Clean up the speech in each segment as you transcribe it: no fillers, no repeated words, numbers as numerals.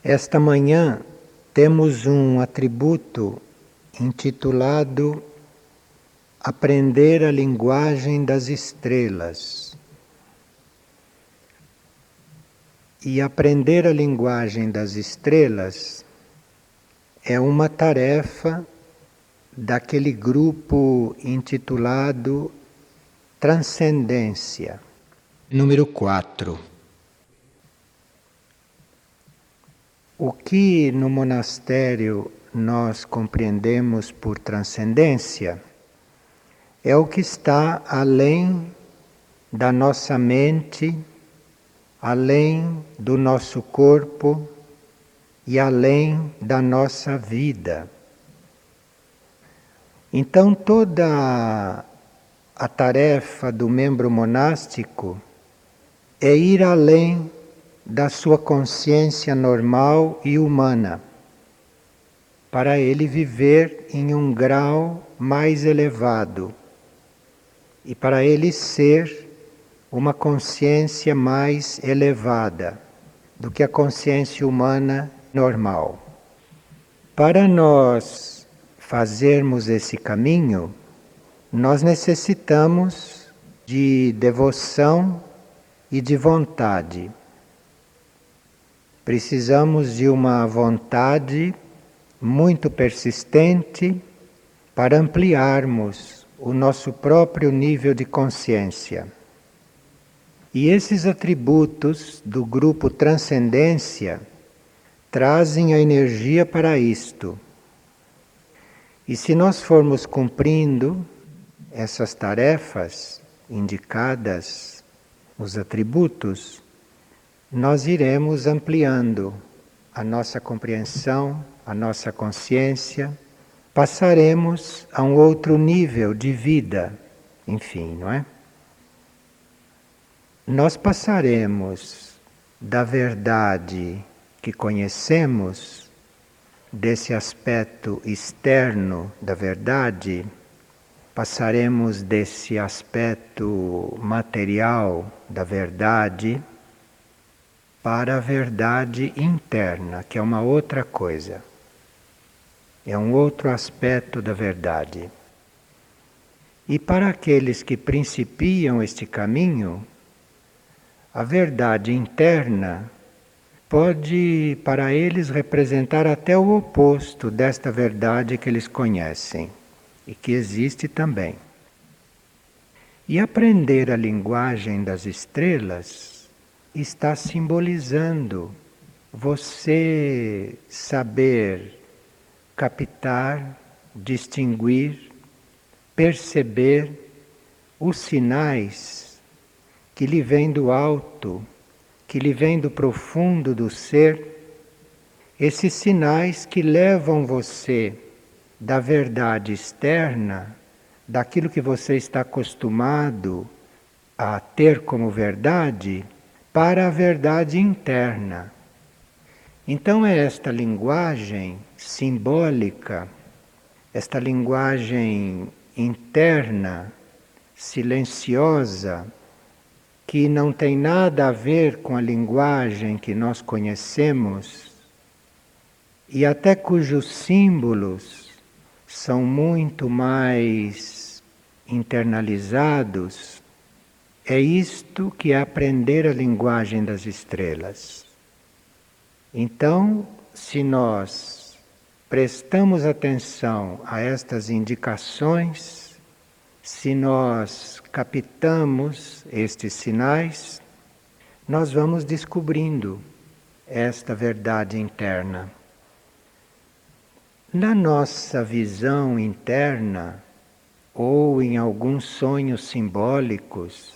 Esta manhã temos um atributo intitulado Aprender a Linguagem das Estrelas. E aprender a linguagem das estrelas é uma tarefa daquele grupo intitulado Transcendência, número 4. O que no monastério nós compreendemos por transcendência é o que está além da nossa mente, além do nosso corpo e além da nossa vida. Então toda a tarefa do membro monástico é ir além da sua consciência normal e humana, para ele viver em um grau mais elevado e para ele ser uma consciência mais elevada do que a consciência humana normal. Para nós fazermos esse caminho, nós necessitamos de devoção e de vontade. Precisamos de uma vontade muito persistente para ampliarmos o nosso próprio nível de consciência. E esses atributos do grupo Transcendência trazem a energia para isto. E se nós formos cumprindo essas tarefas indicadas nos atributos, nós iremos ampliando a nossa compreensão, a nossa consciência, passaremos a um outro nível de vida, enfim, não é? Nós passaremos da verdade que conhecemos, desse aspecto externo da verdade, passaremos desse aspecto material da verdade para a verdade interna, que é uma outra coisa. É um outro aspecto da verdade. E para aqueles que principiam este caminho, a verdade interna pode para eles representar até o oposto desta verdade que eles conhecem e que existe também. E aprender a linguagem das estrelas está simbolizando você saber captar, distinguir, perceber os sinais que lhe vêm do alto, que lhe vêm do profundo do ser, esses sinais que levam você da verdade externa, daquilo que você está acostumado a ter como verdade, para a verdade interna. Então é esta linguagem simbólica, esta linguagem interna, silenciosa, que não tem nada a ver com a linguagem que nós conhecemos e até cujos símbolos são muito mais internalizados, é isto que é aprender a linguagem das estrelas. Então, se nós prestamos atenção a estas indicações, se nós captamos estes sinais, nós vamos descobrindo esta verdade interna. Na nossa visão interna, ou em alguns sonhos simbólicos,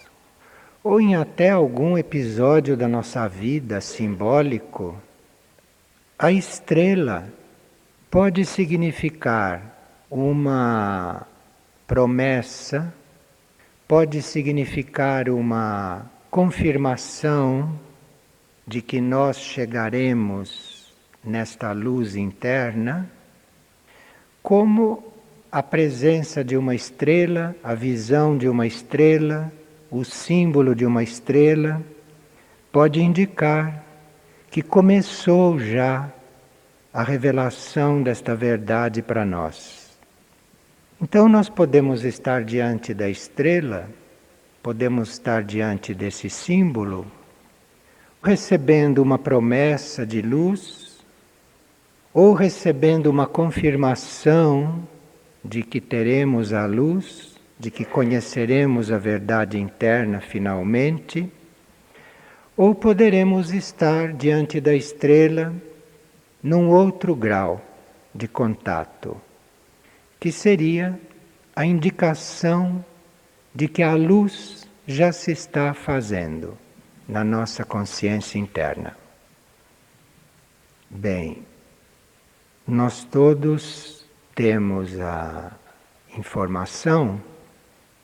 ou em até algum episódio da nossa vida simbólico, a estrela pode significar uma promessa, pode significar uma confirmação de que nós chegaremos nesta luz interna, como a presença de uma estrela, a visão de uma estrela, o símbolo de uma estrela, pode indicar que começou já a revelação desta verdade para nós. Então nós podemos estar diante da estrela, podemos estar diante desse símbolo, recebendo uma promessa de luz, ou recebendo uma confirmação de que teremos a luz, de que conheceremos a verdade interna finalmente, ou poderemos estar diante da estrela num outro grau de contato, que seria a indicação de que a luz já se está fazendo na nossa consciência interna. Bem, nós todos temos a informação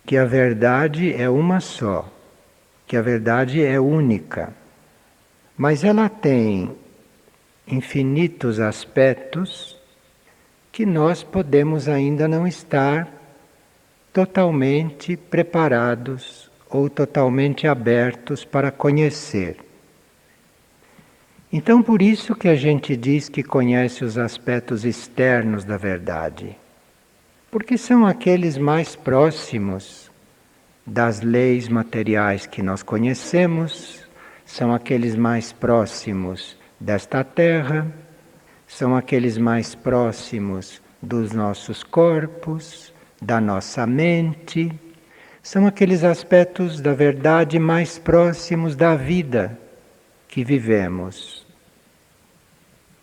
que a verdade é uma só, que a verdade é única, mas ela tem infinitos aspectos que nós podemos ainda não estar totalmente preparados ou totalmente abertos para conhecer. Então, por isso que a gente diz que conhece os aspectos externos da verdade, porque são aqueles mais próximos das leis materiais que nós conhecemos, são aqueles mais próximos desta terra, são aqueles mais próximos dos nossos corpos, da nossa mente, são aqueles aspectos da verdade mais próximos da vida que vivemos.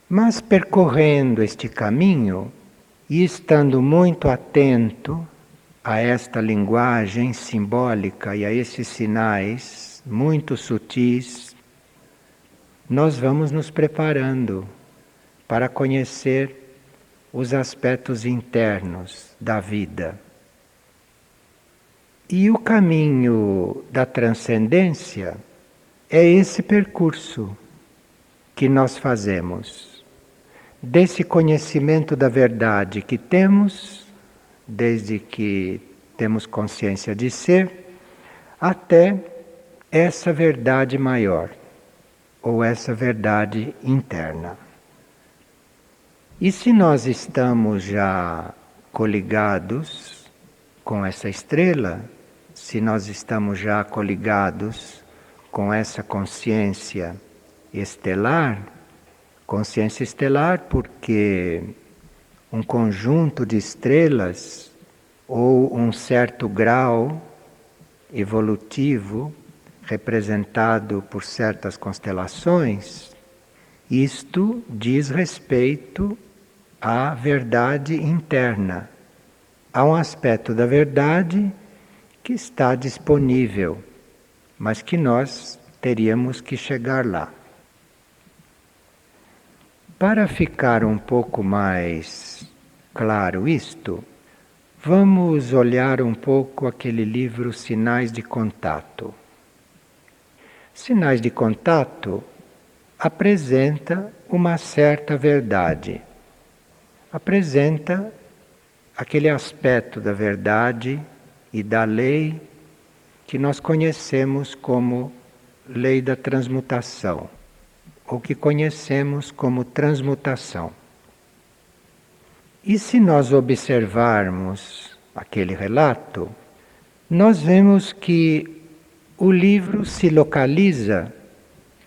Mas percorrendo este caminho e estando muito atento a esta linguagem simbólica e a esses sinais muito sutis, nós vamos nos preparando para conhecer os aspectos internos da vida. E o caminho da transcendência é esse percurso que nós fazemos, desse conhecimento da verdade que temos, desde que temos consciência de ser, até essa verdade maior, ou essa verdade interna. E se nós estamos já coligados com essa estrela, se nós estamos já coligados com essa consciência estelar porque um conjunto de estrelas ou um certo grau evolutivo representado por certas constelações, isto diz respeito à verdade interna. Há um aspecto da verdade que está disponível, mas que nós teríamos que chegar lá. Para ficar um pouco mais claro isto, vamos olhar um pouco aquele livro Sinais de Contato. Sinais de Contato apresenta uma certa verdade, apresenta aquele aspecto da verdade e da lei que nós conhecemos como lei da transmutação, ou que conhecemos como transmutação. E se nós observarmos aquele relato, nós vemos que o livro se localiza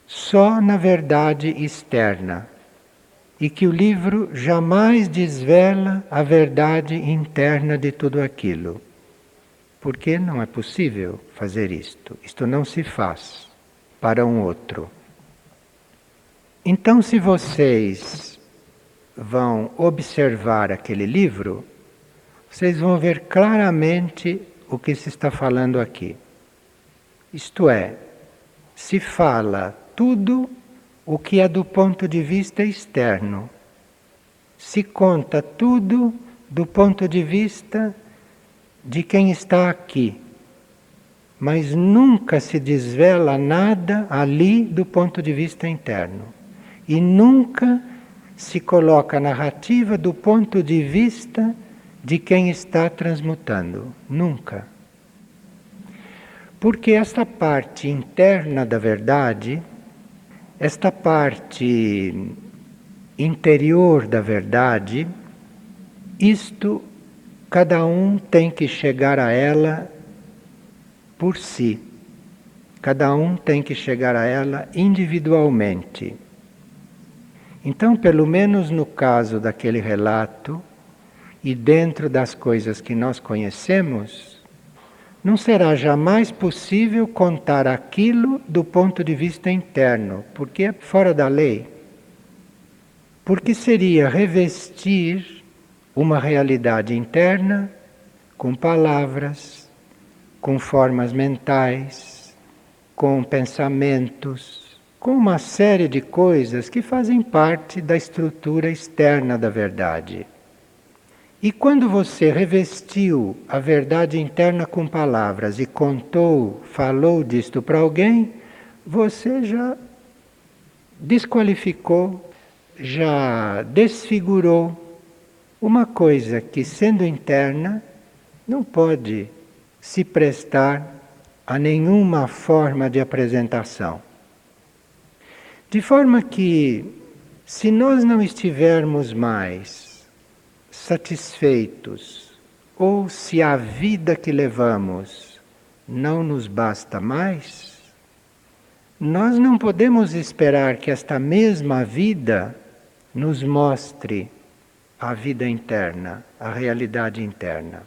só na verdade externa e que o livro jamais desvela a verdade interna de tudo aquilo. Porque não é possível fazer isto. Isto não se faz para um outro. Então, se vocês vão observar aquele livro, vocês vão ver claramente o que se está falando aqui. Isto é, se fala tudo o que é do ponto de vista externo. Se conta tudo do ponto de vista de quem está aqui. Mas nunca se desvela nada ali do ponto de vista interno. E nunca se coloca a narrativa do ponto de vista de quem está transmutando. Nunca. Porque esta parte interna da verdade esta parte interior da verdade, isto cada um tem que chegar a ela por si. Cada um tem que chegar a ela individualmente. Então, pelo menos no caso daquele relato, e dentro das coisas que nós conhecemos, não será jamais possível contar aquilo do ponto de vista interno, porque é fora da lei. Porque seria revestir uma realidade interna com palavras, com formas mentais, com pensamentos, com uma série de coisas que fazem parte da estrutura externa da verdade. E quando você revestiu a verdade interna com palavras e contou, falou disto para alguém, você já desqualificou, já desfigurou uma coisa que, sendo interna, não pode se prestar a nenhuma forma de apresentação. De forma que, se nós não estivermos mais satisfeitos, ou se a vida que levamos não nos basta mais, nós não podemos esperar que esta mesma vida nos mostre a vida interna, a realidade interna.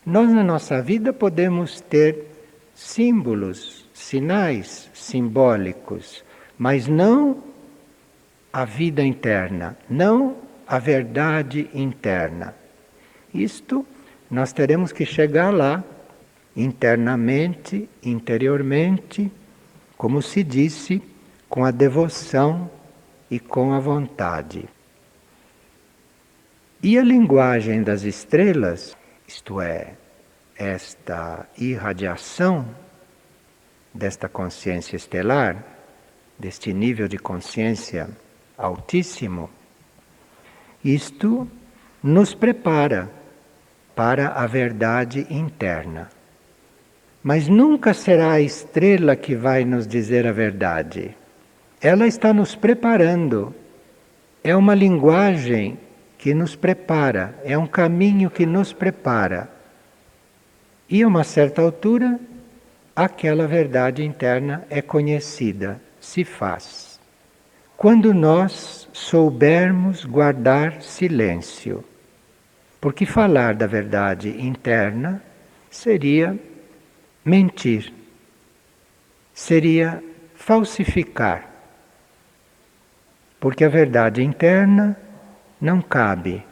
Nós, na nossa vida, podemos ter símbolos, sinais simbólicos, mas não a vida interna, não a verdade interna. Isto nós teremos que chegar lá, internamente, interiormente, como se disse, com a devoção e com a vontade. E a linguagem das estrelas, isto é, esta irradiação desta consciência estelar, deste nível de consciência altíssimo, isto nos prepara para a verdade interna. Mas nunca será a estrela que vai nos dizer a verdade. Ela está nos preparando. É uma linguagem que nos prepara, é um caminho que nos prepara. E a uma certa altura, aquela verdade interna é conhecida, se faz. Quando nós soubermos guardar silêncio. Porque falar da verdade interna seria mentir, seria falsificar. Porque a verdade interna não cabe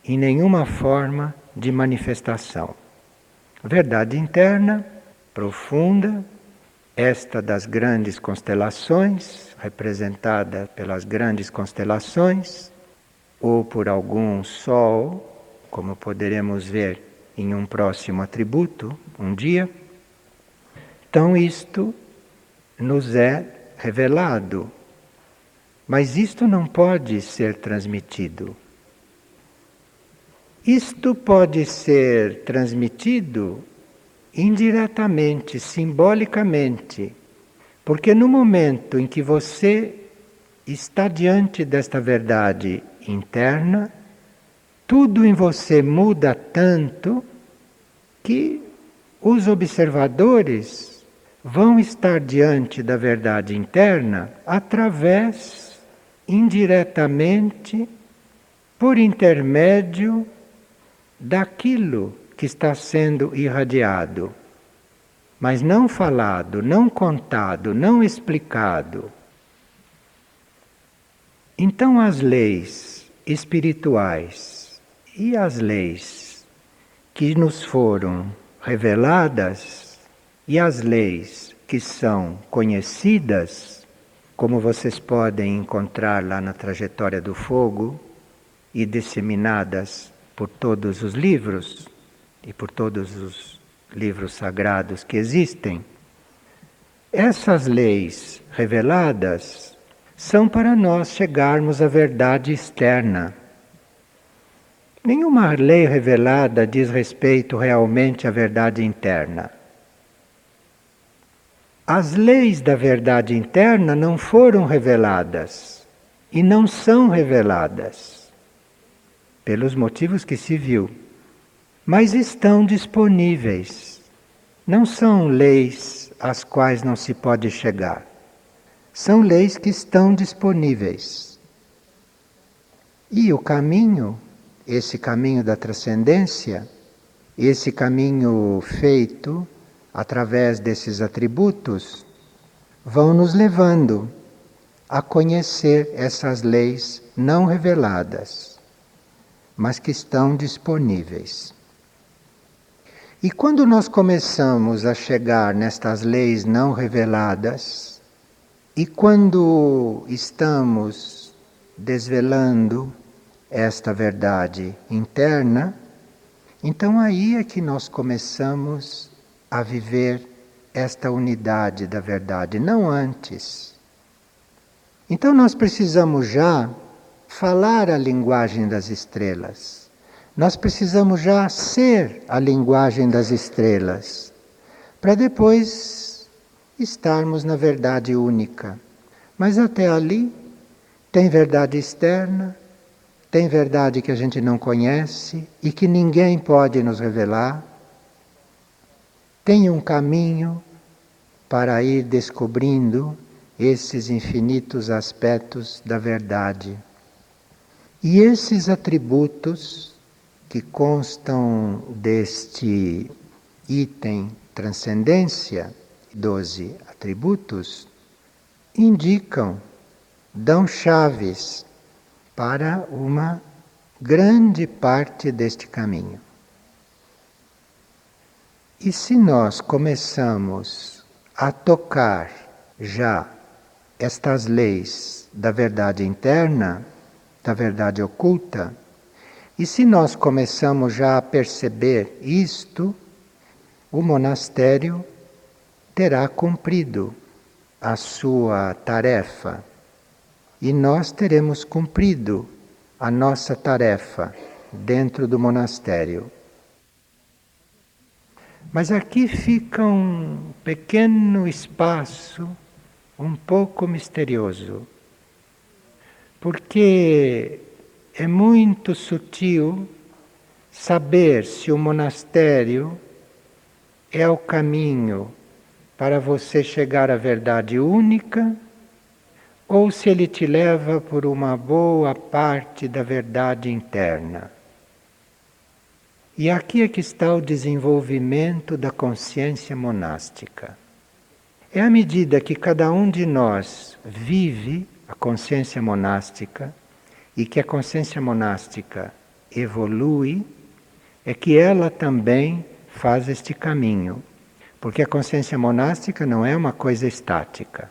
em nenhuma forma de manifestação. A verdade interna, profunda, esta das grandes constelações, representada pelas grandes constelações, ou por algum sol, como poderemos ver em um próximo atributo, um dia. Então isto nos é revelado, mas isto não pode ser transmitido. Isto pode ser transmitido indiretamente, simbolicamente, porque no momento em que você está diante desta verdade interna, tudo em você muda tanto que os observadores vão estar diante da verdade interna através, indiretamente, por intermédio daquilo que está sendo irradiado, mas não falado, não contado, não explicado. Então as leis espirituais e as leis que nos foram reveladas e as leis que são conhecidas, como vocês podem encontrar lá na Trajetória do Fogo e disseminadas por todos os livros e por todos os livros sagrados que existem, essas leis reveladas são para nós chegarmos à verdade externa. Nenhuma lei revelada diz respeito realmente à verdade interna. As leis da verdade interna não foram reveladas e não são reveladas, pelos motivos que se viu, mas estão disponíveis. Não são leis às quais não se pode chegar. São leis que estão disponíveis. E o caminho, esse caminho da transcendência, esse caminho feito através desses atributos, vão nos levando a conhecer essas leis não reveladas, mas que estão disponíveis. E quando nós começamos a chegar nestas leis não reveladas, e quando estamos desvelando esta verdade interna, então aí é que nós começamos a viver esta unidade da verdade, não antes. Então nós precisamos já falar a linguagem das estrelas. Nós precisamos já ser a linguagem das estrelas, para depois estarmos na verdade única. Mas até ali tem verdade externa, tem verdade que a gente não conhece e que ninguém pode nos revelar. Tem um caminho para ir descobrindo esses infinitos aspectos da verdade. E esses atributos que constam deste item transcendência, 12 atributos, indicam, dão chaves para uma grande parte deste caminho. E se nós começamos a tocar já estas leis da verdade interna, da verdade oculta, e se nós começamos já a perceber isto, o monastério terá cumprido a sua tarefa e nós teremos cumprido a nossa tarefa dentro do monastério. Mas aqui fica um pequeno espaço um pouco misterioso, porque é muito sutil saber se o monastério é o caminho para você chegar à verdade única, ou se ele te leva por uma boa parte da verdade interna. E aqui é que está o desenvolvimento da consciência monástica. É à medida que cada um de nós vive a consciência monástica e que a consciência monástica evolui, é que ela também faz este caminho. Porque a consciência monástica não é uma coisa estática.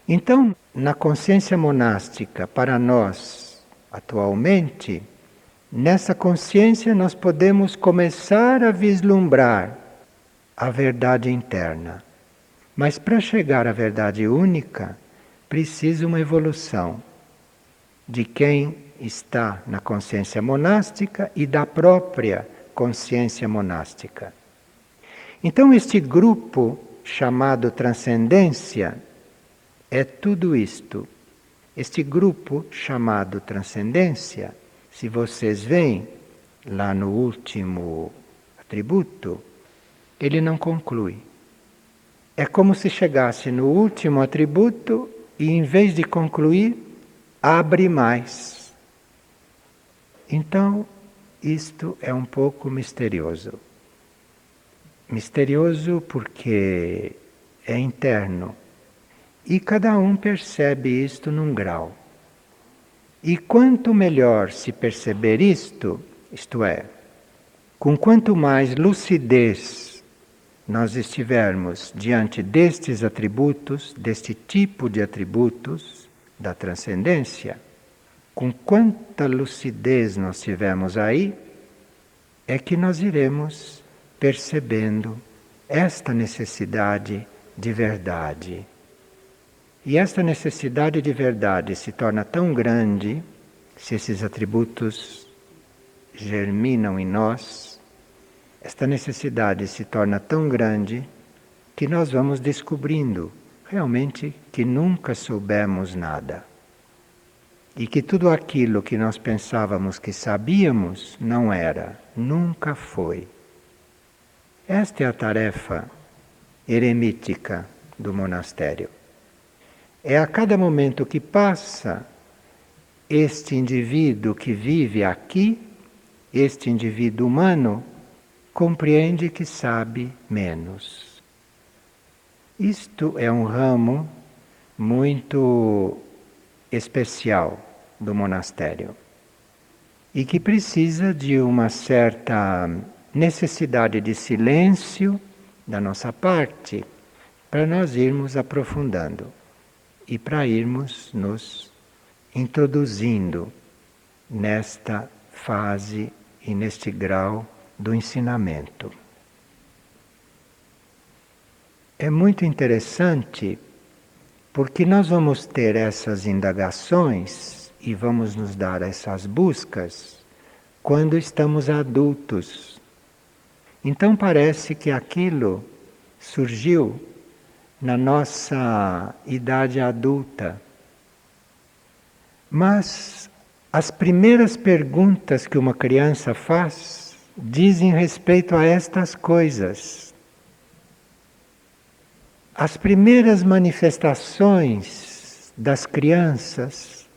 Então, na consciência monástica, para nós, atualmente, nessa consciência nós podemos começar a vislumbrar a verdade interna. Mas para chegar à verdade única, precisa uma evolução de quem está na consciência monástica e da própria consciência monástica. Então este grupo chamado transcendência é tudo isto. Este grupo chamado transcendência, se vocês veem lá no último atributo, ele não conclui. É como se chegasse no último atributo e em vez de concluir, abre mais. Então, isto é um pouco misterioso. Misterioso porque é interno. E cada um percebe isto num grau. E quanto melhor se perceber isto é, com quanto mais lucidez nós estivermos diante destes atributos, deste tipo de atributos da transcendência, com quanta lucidez nós tivermos aí, é que nós iremos percebendo esta necessidade de verdade. E esta necessidade de verdade se torna tão grande, se esses atributos germinam em nós, esta necessidade se torna tão grande que nós vamos descobrindo realmente que nunca soubemos nada. E que tudo aquilo que nós pensávamos que sabíamos não era, nunca foi. Esta é a tarefa eremítica do monastério. É a cada momento que passa, este indivíduo que vive aqui, este indivíduo humano, compreende que sabe menos. Isto é um ramo muito especial do monastério e que precisa de uma certa necessidade de silêncio da nossa parte para nós irmos aprofundando e para irmos nos introduzindo nesta fase e neste grau do ensinamento. É muito interessante porque nós vamos ter essas indagações e vamos nos dar essas buscas quando estamos adultos. Então parece que aquilo surgiu na nossa idade adulta. Mas as primeiras perguntas que uma criança faz dizem respeito a estas coisas. As primeiras manifestações das crianças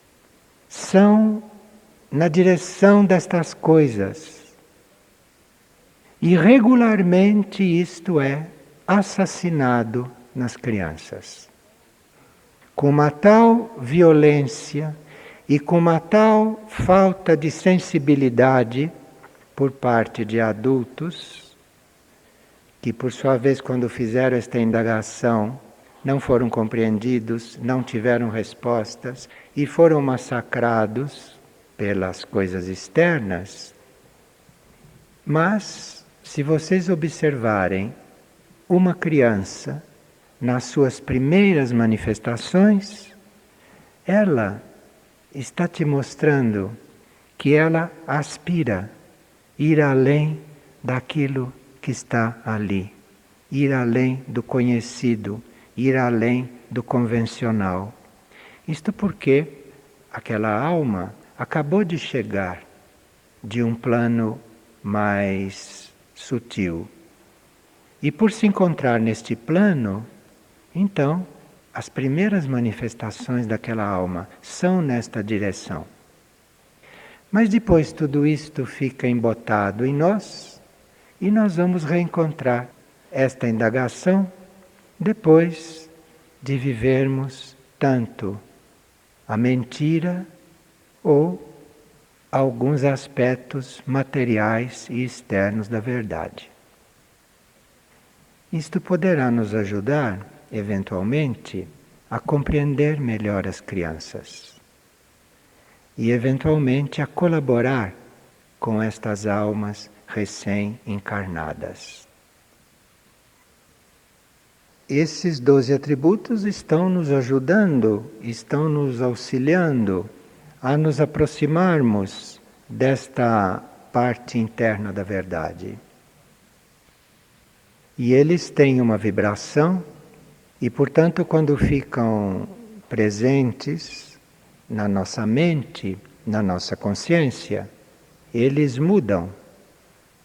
são na direção destas coisas. E regularmente isto é assassinado nas crianças. Com uma tal violência e com uma tal falta de sensibilidade por parte de adultos, que por sua vez, quando fizeram esta indagação, não foram compreendidos, não tiveram respostas e foram massacrados pelas coisas externas. Mas, se vocês observarem uma criança nas suas primeiras manifestações, ela está te mostrando que ela aspira ir além daquilo que está ali, ir além do conhecido, ir além do convencional. Isto porque aquela alma acabou de chegar de um plano mais sutil. E por se encontrar neste plano, então, as primeiras manifestações daquela alma são nesta direção. Mas depois tudo isto fica embotado em nós e nós vamos reencontrar esta indagação depois de vivermos tanto a mentira ou alguns aspectos materiais e externos da verdade. Isto poderá nos ajudar, eventualmente, a compreender melhor as crianças e, eventualmente, a colaborar com estas almas recém-encarnadas. Esses 12 atributos estão nos ajudando, estão nos auxiliando a nos aproximarmos desta parte interna da verdade. E eles têm uma vibração e, portanto, quando ficam presentes na nossa mente, na nossa consciência, eles mudam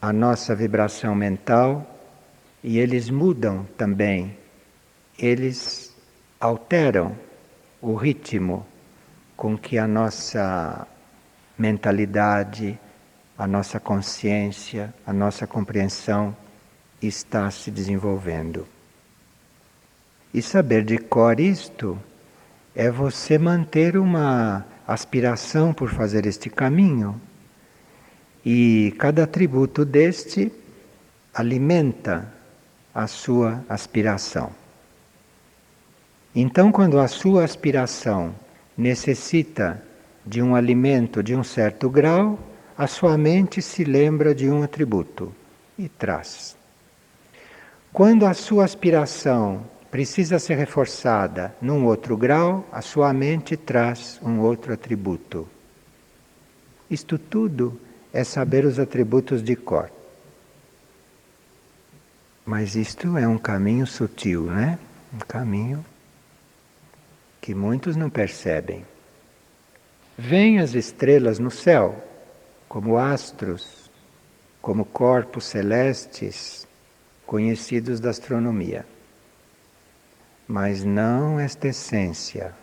a nossa vibração mental e eles mudam também, eles alteram o ritmo com que a nossa mentalidade, a nossa consciência, a nossa compreensão está se desenvolvendo. E saber de cor isto é você manter uma aspiração por fazer este caminho. E cada atributo deste alimenta a sua aspiração. Então, quando a sua aspiração necessita de um alimento de um certo grau, a sua mente se lembra de um atributo e traz. Quando a sua aspiração precisa ser reforçada num outro grau, a sua mente traz um outro atributo. Isto tudo é saber os atributos de cor. Mas isto é um caminho sutil, né? Um caminho que muitos não percebem. Vêm as estrelas no céu, como astros, como corpos celestes, conhecidos da astronomia. Mas não esta essência